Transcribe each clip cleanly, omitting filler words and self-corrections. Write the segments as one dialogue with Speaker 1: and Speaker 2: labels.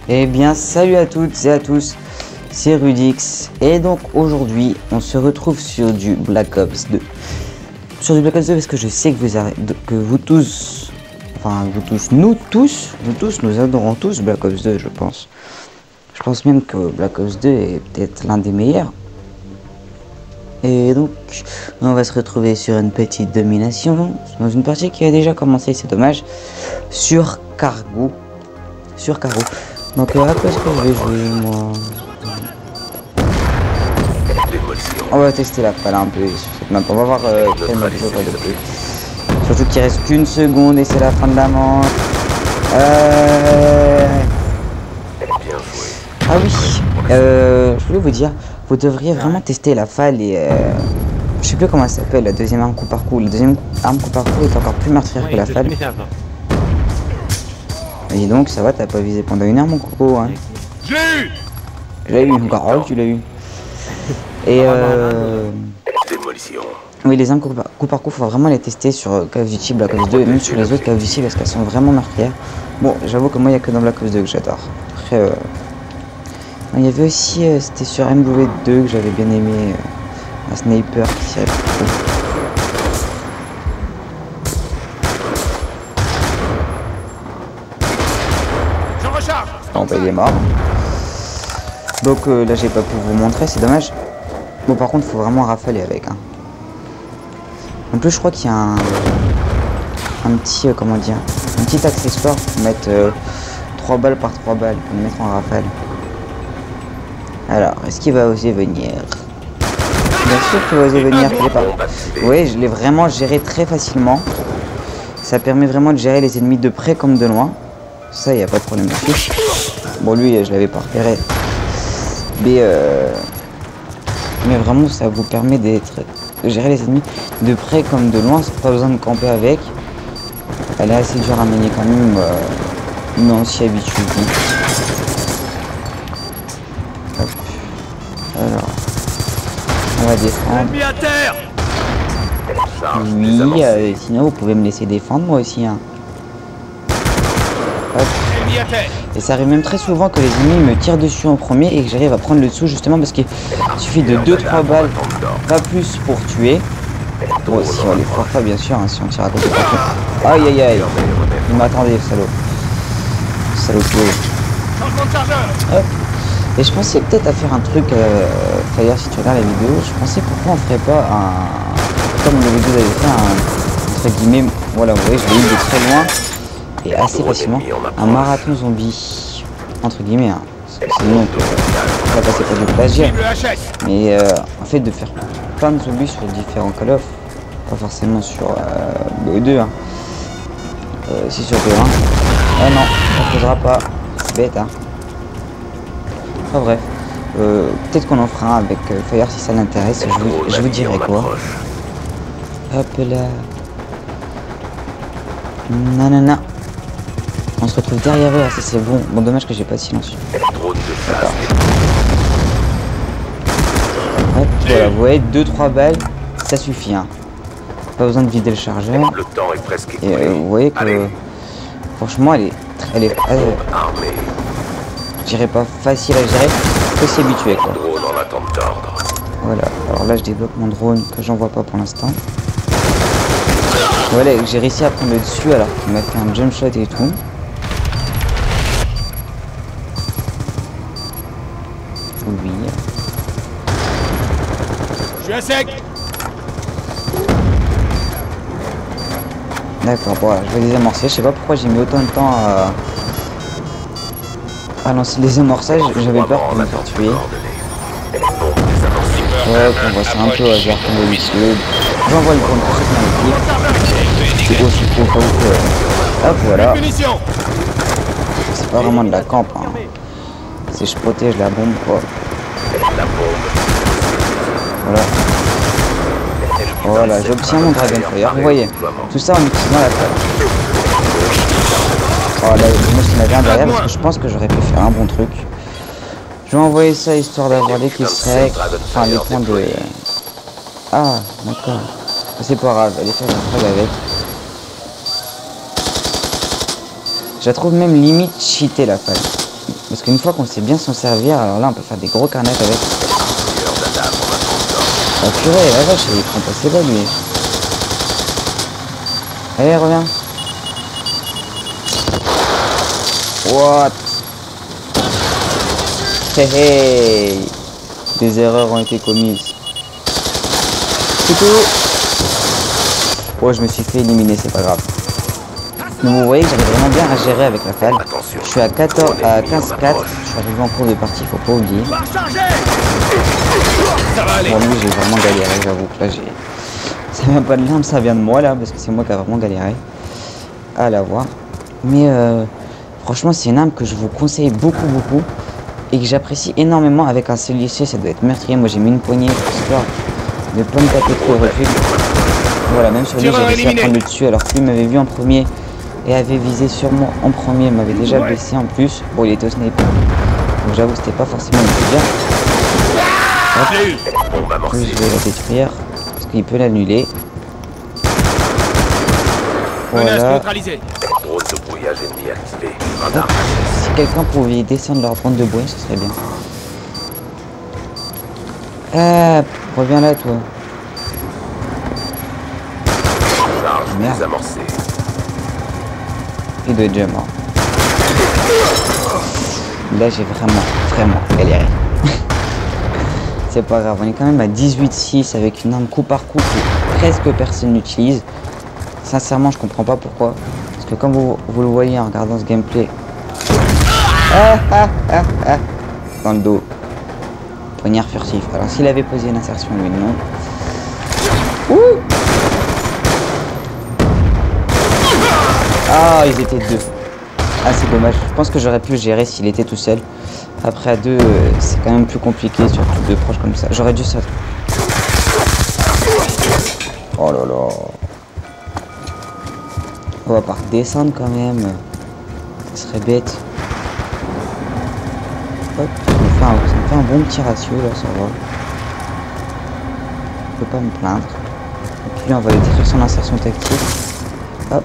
Speaker 1: Eh bien salut à toutes et à tous, c'est Rudix et donc aujourd'hui on se retrouve sur du Black Ops 2. Sur du Black Ops 2 parce que je sais que vous tous, nous adorons tous Black Ops 2 je pense. Je pense même que Black Ops 2 est peut-être l'un des meilleurs. Et donc on va se retrouver sur une petite domination dans une partie qui a déjà commencé, c'est dommage, sur Cargo. Donc à quoi est-ce que je vais jouer moi? On va tester la palle un peu sur cette map. On va voir quel map je vois de plus. Surtout qu'il reste qu'une seconde et c'est la fin de la manche. Ah oui, je voulais vous dire, vous devriez vraiment tester la falle et je sais plus comment elle s'appelle, la deuxième arme coup par coup. La deuxième arme coup par coup est encore plus meurtrière que la falle. Et donc ça va, t'as pas visé pendant une heure mon coco hein. Je l'ai eu encore, oh tu l'as eu. Et oui, les armes coup par coup faut vraiment les tester sur Call of Duty, Black Ops 2 et même sur les autres Call of Duty parce qu'elles sont vraiment meurtrières. Bon, j'avoue que moi il n'y a que dans Black Ops 2 que j'adore. Après il y avait aussi, c'était sur MW2 que j'avais bien aimé, un sniper qui tirait trop. Bon bah il est mort. Donc là j'ai pas pu vous montrer, c'est dommage. Bon par contre faut vraiment rafaler avec hein. En plus je crois qu'il y a un petit comment dire, un petit accessoire pour mettre 3 balles par 3 balles pour le mettre en rafale. Alors est-ce qu'il va oser venir? Bien sûr qu'il va oser venir, je l'ai pas. Oui, je l'ai vraiment géré très facilement. Ça permet vraiment de gérer les ennemis de près comme de loin. Ça y a pas de problème dessus. Bon lui je l'avais pas repéré. Mais vraiment ça vous permet de gérer les ennemis de près comme de loin, pas besoin de camper avec. Elle est assez dure à manier quand même, mais on s'y habitue vite. Hop. Alors, on va défendre. Oui, sinon vous pouvez me laisser défendre moi aussi. Hein. Hop. Et ça arrive même très souvent que les ennemis me tirent dessus en premier et que j'arrive à prendre le dessous justement parce qu'il suffit de 2-3 balles, pas plus pour tuer. Bon, si on les foire pas bien sûr, hein, si on tire à côté par contre. Aïe aïe aïe, il m'attendait salaud. Salaud. Hop. Et je pensais peut-être à faire un truc, Fire si tu regardes la vidéo, je pensais pourquoi on ferait pas un, comme le vidéo avait fait un, entre guillemets, voilà vous voyez je l'ai eu de très loin. Et assez facilement un marathon zombie entre guillemets hein. Sinon on va passer pour du plagiat mais en fait de faire plein de zombies sur différents Call of, pas forcément sur BO2 hein. Si sur BO1 ah non ça ne posera pas, c'est bête hein. Enfin bref peut-être qu'on en fera un avec Fire si ça l'intéresse, je vous dirai quoi. Hop là nanana. On se retrouve derrière eux, ça c'est bon. Bon, dommage que j'ai pas de silencieux. D'accord. Hop, voilà, vous voyez, 2-3 balles, ça suffit. Hein. Pas besoin de vider le chargeur. Et vous voyez que, franchement, elle est je dirais pas facile à gérer, faut s'y habituer quoi. Voilà, alors là je débloque mon drone que j'envoie pas pour l'instant. Voilà, j'ai réussi à prendre le dessus alors qu'il m'a fait un jump shot et tout. Oui.
Speaker 2: Je suis à sec.
Speaker 1: D'accord, bon, voilà, je vais désamorcer. Je sais pas pourquoi j'ai mis autant de temps à lancer les amorçages. J'avais peur de me faire tuer. Ouais, on voit ça un peu au hasard comme d'habitude. J'envoie le drone pour soutenir l'équipe. C'est aussi pour pas que... Hop, voilà. C'est pas vraiment de la camp. Hein. C'est je protège la bombe quoi. Voilà. Voilà, j'obtiens mon Dragonfire. Vous voyez, tout ça en utilisant la falle. Oh là, je me suis mis un derrière parce que je pense que j'aurais pu faire un bon truc. Je vais envoyer ça histoire d'avoir les kills, enfin les points de... Ah, d'accord. C'est pas grave, allez faire un frag avec. Je la trouve même limite cheatée la falle. Parce qu'une fois qu'on sait bien s'en servir, alors là on peut faire des gros carnages avec. Oh purée, la vache, il prend pas ses balles lui. Allez, reviens. What? Hey hey. Des erreurs ont été commises. C'est tout. Oh, je me suis fait éliminer, c'est pas grave. Donc vous voyez que j'arrive vraiment bien à gérer avec la falle. Je suis à 15-4. Je suis arrivé en cours de partie, faut pas oublier. Bon, lui, j'ai vraiment galéré, j'avoue. Là, j'ai... Ça vient pas de l'arme, ça vient de moi, là, parce que c'est moi qui a vraiment galéré à l'avoir. Mais franchement, c'est une arme que je vous conseille beaucoup. Et que j'apprécie énormément avec un celui-ci, ça doit être meurtrier. Moi, j'ai mis une poignée, histoire de pas me taper trop au recul. Voilà, même sur lui, j'ai réussi à prendre le dessus, alors que lui m'avait vu en premier et avait visé sur moi en premier, m'avait déjà blessé en plus. Bon, il était au sniper, donc j'avoue c'était pas forcément le plus bien. Hop. Lui, je vais la détruire parce qu'il peut l'annuler. Voilà. Si quelqu'un pouvait descendre leur bande de bois, ce serait bien. Ah, reviens là toi. Merde. Il doit être déjà mort. Là j'ai vraiment galéré. C'est pas grave, on est quand même à 18-6 avec une arme coup par coup que presque personne n'utilise. Sincèrement je comprends pas pourquoi. Parce que comme vous le voyez en regardant ce gameplay. Dans le dos. Poignard furtif. Alors s'il avait posé une insertion lui non. Ouh. Ah, ils étaient deux. Ah, c'est dommage. Je pense que j'aurais pu le gérer s'il était tout seul. Après, à deux, c'est quand même plus compliqué, surtout deux proches comme ça. J'aurais dû ça. Oh là là. On va pas redescendre quand même. Ce serait bête. Hop, ça me fait un bon petit ratio, là, ça va. Je peux pas me plaindre. Et puis, on va lui détruire son insertion tactique. Hop.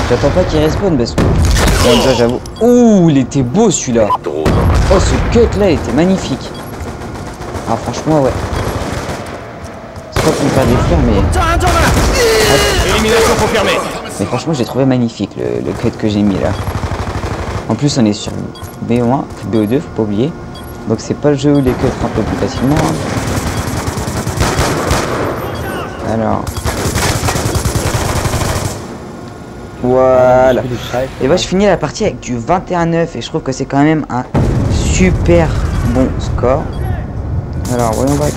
Speaker 1: J'attends pas qu'il respawn parce que... Bon, déjà j'avoue... Ouh, il était beau celui-là. Oh, ce cut là, il était magnifique. Ah, franchement, ouais. C'est pas pour me faire des fleurs, mais... Élimination confirmée. Mais franchement, j'ai trouvé magnifique le cut que j'ai mis là. En plus, on est sur BO1, BO2, faut pas oublier. Donc c'est pas le jeu où les cuts un peu plus facilement. Hein. Alors... Voilà. Et bah je finis la partie avec du 21-9 et je trouve que c'est quand même un super bon score. Alors voyons voir.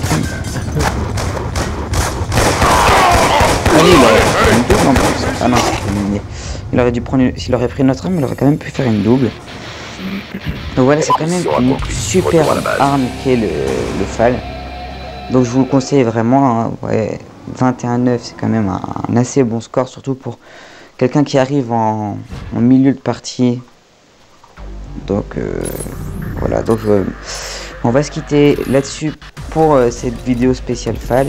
Speaker 1: Allez, il aurait pris une double en plus. Ah non, c'est éliminé. Il aurait dû prendre une... S'il aurait pris notre arme, il aurait quand même pu faire une double. Donc voilà, c'est quand même une super arme qui est le FAL. Donc je vous le conseille vraiment. Hein. Ouais, 21-9 c'est quand même un assez bon score, surtout pour quelqu'un qui arrive en milieu de partie. Donc voilà, donc on va se quitter là-dessus pour cette vidéo spéciale FAL.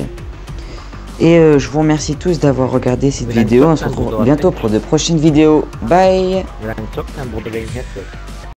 Speaker 1: Et je vous remercie tous d'avoir regardé cette vidéo. On se retrouve bientôt pour de prochaines vidéos. Bye.